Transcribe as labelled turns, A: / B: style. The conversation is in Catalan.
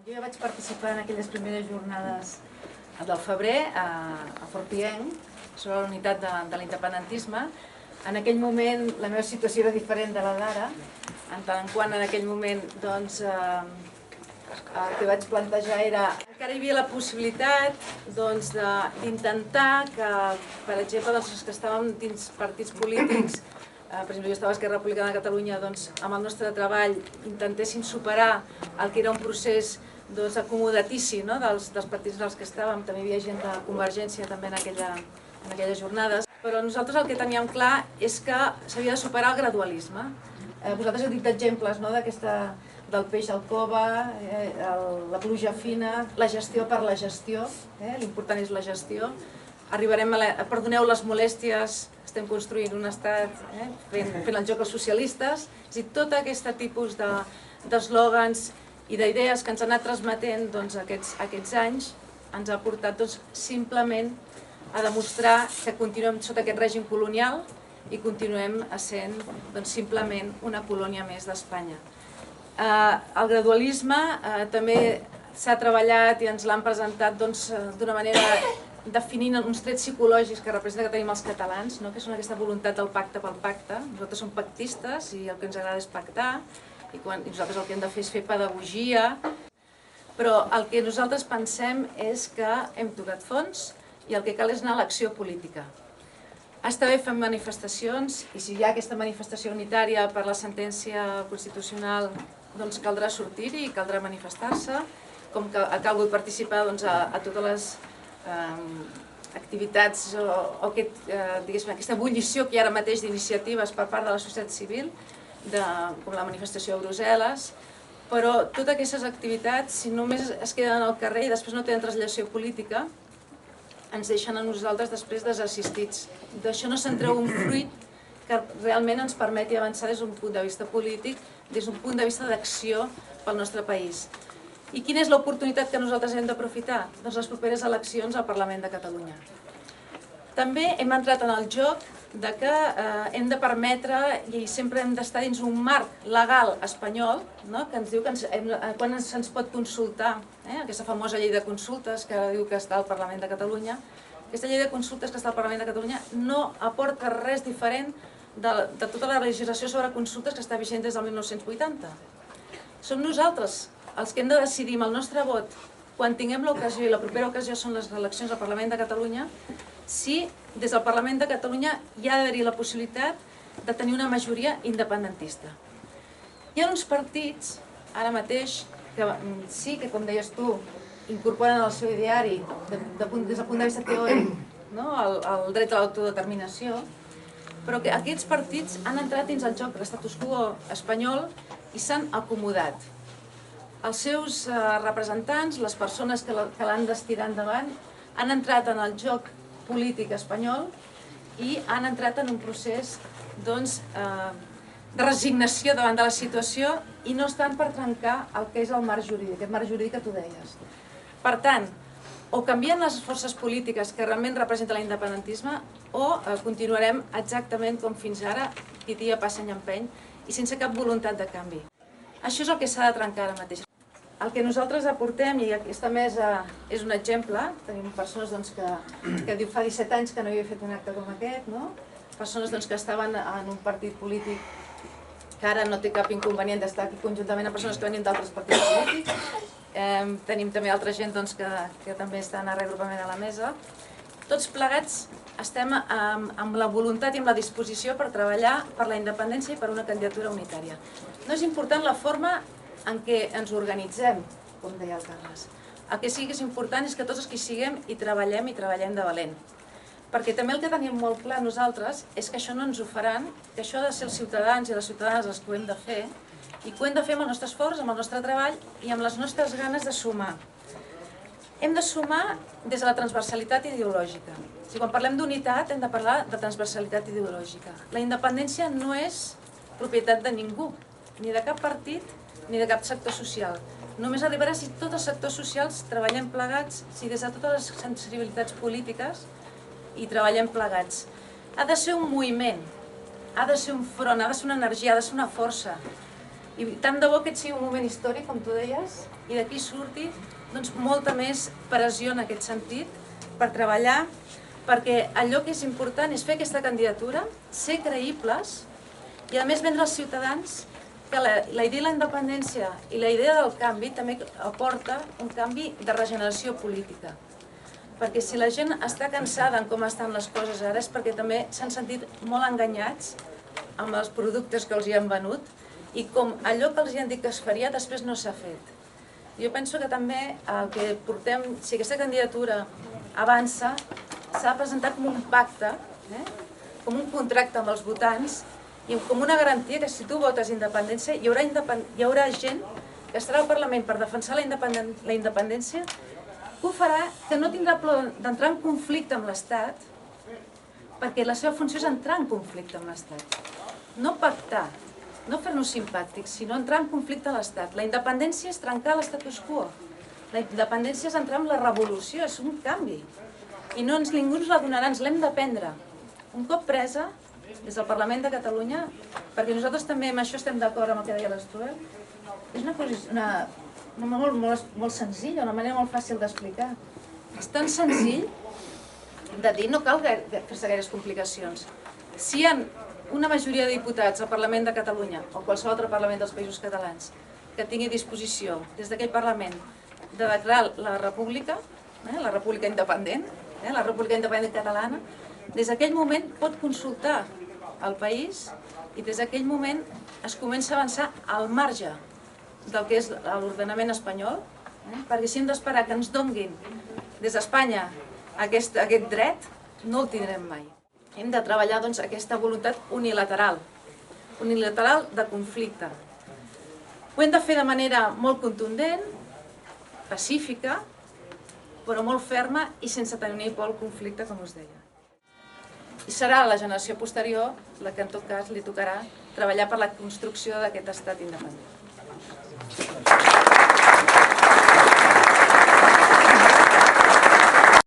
A: Jo ja vaig participar en aquelles primeres jornades del febrer a Fort Pienc sobre la unitat de l'independentisme. En aquell moment la meva situació era diferent de la d'ara, en tant quant en aquell moment doncs, el que vaig plantejar era encara hi havia la possibilitat d'intentar que, per exemple, els que estàvem dins partits polítics, per exemple, jo estava a Esquerra Republicana de Catalunya, amb el nostre treball intentéssim superar el que era un procés acomodatici dels partits en els que estàvem. També hi havia gent de Convergència també en aquelles jornades. Però nosaltres el que teníem clar és que s'havia de superar el gradualisme. Vosaltres heu dit exemples del peix al cova, la pluja fina, la gestió per la gestió, l'important és la gestió. Arribarem a, perdoneu les molèsties, estem construint un estat fent el joc als socialistes. És a dir, tot aquest tipus d'eslògans i d'idees que ens han anat transmetent aquests anys ens ha portat simplement a demostrar que continuem sota aquest règim colonial i continuem essent simplement una colònia més d'Espanya. El gradualisme també s'ha treballat i ens l'han presentat d'una manera definint uns trets psicològics que representa que tenim els catalans, que són aquesta voluntat del pacte pel pacte. Nosaltres som pactistes i el que ens agrada és pactar, i nosaltres el que hem de fer és fer pedagogia, però el que nosaltres pensem és que hem tocat fons i el que cal és anar a l'acció política. Està bé fer manifestacions, i si hi ha aquesta manifestació unitària per la sentència constitucional, doncs caldrà sortir-hi i caldrà manifestar-se, com que acabo de participar a totes les activitats o aquesta ebullició que hi ha ara mateix d'iniciatives per part de la societat civil, com la manifestació a Brussel·les, però totes aquestes activitats, si només es queden al carrer i després no tenen translació política, ens deixen a nosaltres després desassistits. D'això no se'n treu un fruit que realment ens permeti avançar des d'un punt de vista polític, des d'un punt de vista d'acció pel nostre país. I quina és l'oportunitat que nosaltres hem d'aprofitar? Doncs les properes eleccions al Parlament de Catalunya. També hem entrat en el joc que hem de permetre i sempre hem d'estar dins un marc legal espanyol que ens diu quan se'ns pot consultar, aquesta famosa llei de consultes que ara diu que està al Parlament de Catalunya. Aquesta llei de consultes que està al Parlament de Catalunya no aporta res diferent de tota la legislació sobre consultes que està vigent des del 1980. Som nosaltres els que hem de decidir amb el nostre vot, quan tinguem l'ocasió, i la propera ocasió són les eleccions al Parlament de Catalunya, si des del Parlament de Catalunya hi ha d'haver-hi la possibilitat de tenir una majoria independentista. Hi ha uns partits, ara mateix, que sí que, com deies tu, incorporen al seu ideari, des del punt de vista teòric, el dret a l'autodeterminació, però que aquests partits han entrat dins el joc de l'estatus quo espanyol i s'han acomodat. Els seus representants, les persones que l'han d'estirar endavant, han entrat en el joc polític espanyol i han entrat en un procés de resignació davant de la situació i no estan per trencar el que és el marc jurídic, aquest marc jurídic que tu deies. Per tant, o canvien les forces polítiques que realment representen l'independentisme o continuarem exactament com fins ara, i dia passa any empeny, i sense cap voluntat de canvi. Això és el que s'ha de trencar ara mateix. El que nosaltres aportem, i aquesta mesa és un exemple, tenim persones que diu fa 17 anys que no havia fet un acte com aquest, persones que estaven en un partit polític que ara no té cap inconvenient d'estar aquí conjuntament amb persones que venien d'altres partits polítics. Tenim també altra gent que també estan a reagrupament a la mesa. Tots plegats estem amb la voluntat i amb la disposició per treballar per la independència i per una candidatura unitària. No és important la forma en què ens organitzem, com deia el Carles. El que sí que és important és que tots els que hi siguem i treballem de valent. Perquè també el que tenim molt clar nosaltres és que això no ens ho faran, que això ha de ser els ciutadans i les ciutadanes els que ho hem de fer, i que ho hem de fer amb el nostre esforç, amb el nostre treball i amb les nostres ganes de sumar. Hem de sumar des de la transversalitat ideològica. Quan parlem d'unitat hem de parlar de transversalitat ideològica. La independència no és propietat de ningú, ni de cap partit, ni de cap sector social. Només arribarà si tots els sectors socials treballem plegats, si des de totes les sensibilitats polítiques hi treballem plegats. Ha de ser un moviment, ha de ser un front, ha de ser una energia, ha de ser una força. I tant de bo aquest sigui un moment històric, com tu deies, i d'aquí surti molta més pressió en aquest sentit per treballar, perquè allò que és important és fer aquesta candidatura, ser creïbles i a més vendre als ciutadans que la idea de la independència i la idea del canvi també aporta un canvi de regeneració política. Perquè si la gent està cansada en com estan les coses ara és perquè també s'han sentit molt enganyats amb els productes que els hi han venut i com allò que els hi han dit que es faria després no s'ha fet. Jo penso que també el que portem, si aquesta candidatura avança, s'ha de presentar com un pacte, com un contracte amb els votants i com una garantia que si tu votes independència hi haurà gent que estarà al Parlament per defensar la independència, que ho farà, que no tindrà por d'entrar en conflicte amb l'Estat, perquè la seva funció és entrar en conflicte amb l'Estat. No pactar, no fer-nos simpàtics, sinó entrar en conflicte amb l'Estat. La independència és trencar l'estatus quo. La independència és entrar en la revolució, és un canvi. I ningú ens la donarà, ens l'hem d'aprendre. Un cop presa, des del Parlament de Catalunya, perquè nosaltres també amb això estem d'acord amb el que deia l'Struel, és una cosa molt senzill, una manera molt fàcil d'explicar. És tan senzill de dir, no cal fer-se gaires complicacions. Si hi ha una majoria de diputats al Parlament de Catalunya o qualsevol altre Parlament dels Països Catalans que tingui disposició des d'aquell Parlament de declarar la república independent, la república independent catalana, des d'aquell moment pot consultar el país i des d'aquell moment es comença a avançar al marge del que és l'ordenament espanyol, perquè si hem d'esperar que ens donguin des d'Espanya aquest dret, no el tindrem mai. Hem de treballar aquesta voluntat unilateral de conflicte. Ho hem de fer de manera molt contundent, pacífica, però molt ferma i sense tenir por al conflicte, com us deia. I serà la generació posterior la que en tot cas li tocarà treballar per la construcció d'aquest estat independent.